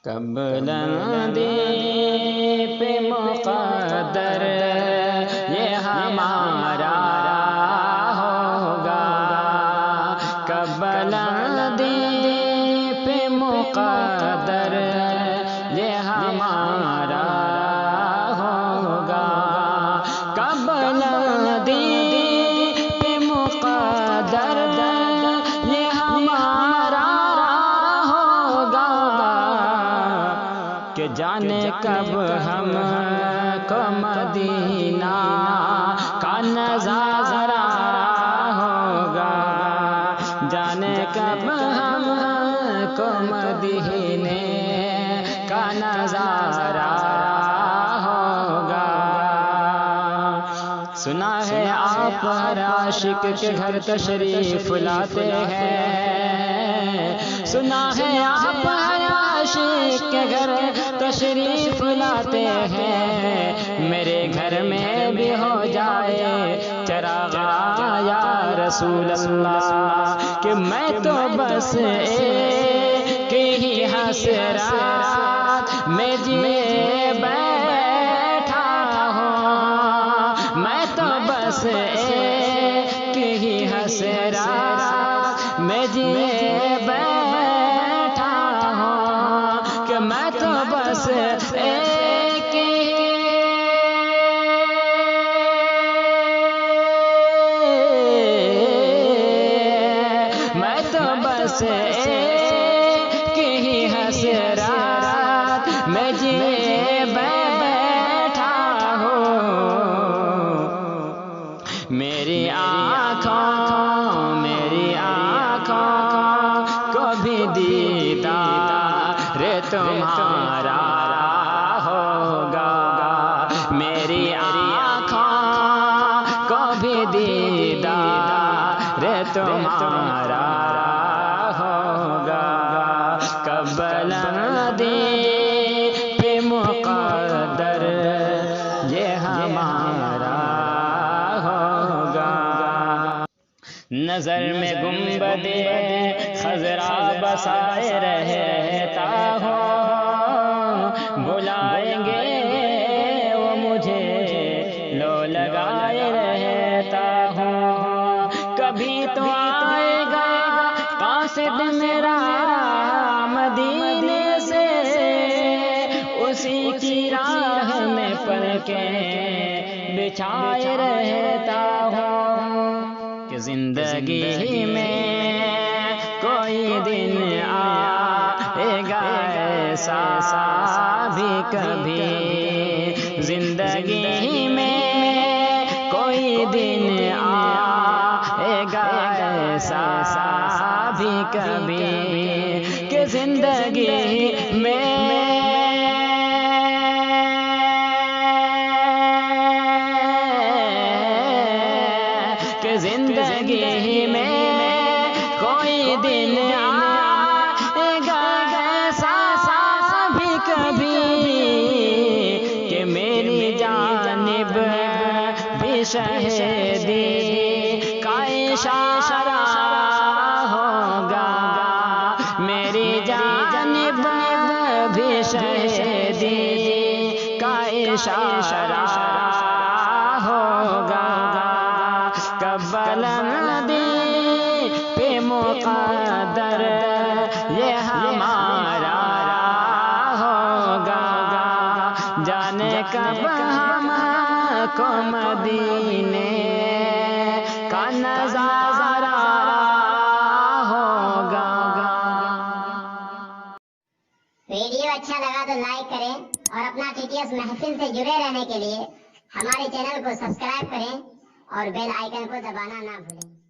کب لندی پہ مقدر یہ ہمارا ہوگا، کب لندی پہ مقدر یہ ہمارا ہوگا، کب لندی پہ مقدر یہ ہمارا ہوگا، کہ جانے کب ہم کو مدینہ کا نظارہ ہوگا، جانے کب ہم کو مدینے کا نظارہ ہوگا۔ سنا ہے آپ ہر عاشق کے گھر تشریف لاتے ہیں، سنا ہے آپ ہر عاشق کے گھر تشریف لاتے ہیں، میرے گھر میں بھی ہو جائے چراغ یا رسول اللہ، کہ میں تو بس ایک ہی حسرات میں جیے بیٹھا ہوں، میں تو بس ایک ہی حسرات میں جیے بیٹھا ہوں، کہ میں تو بس ایک میں تو بس ایک ہی حسرات میں جیے بیٹھا ہوں، میری آنکھوں کو بھی دیدار تمہارا ہوگا، میری آنکھوں کو بھی دیدار تمہارا ہوگا، کب لندی پہ مقدر یہ ہمارا ہوگا۔ نظر میں گنبد خضرا بسائے رہتا ہوں، بلائیں گے وہ مجھے لو لگائے رہتا ہوں، کبھی تو آئے گا قاصد میرا مدینے سے، اسی کی راہ میں پلکیں بچھائے رہتا ہوں، کہ زندگی میں کوئی دن آئے گا ایسا بھی کبھی، زندگی میں کوئی دن آئے گا ایسا بھی کبھی، کہ زندگی میں زندگی میں کوئی دن آئے گا ایسا بھی کبھی، کہ میری جانب بھی شہیدی کا اشارہ ہوگا، میری جانب بھی شہیدی کا اشارہ ہوگا، کب لندی پہ مقدر یہ ہمارا ہوگا، جانے کب ہم کو مدینے کا نظارہ ہوگا۔ ویڈیو اچھا لگا تو لائک کریں، اور اپنا TTS محفل سے جڑے رہنے کے لیے ہمارے چینل کو سبسکرائب کریں اور بیل آئیکن کو دبانا نہ بھولیں۔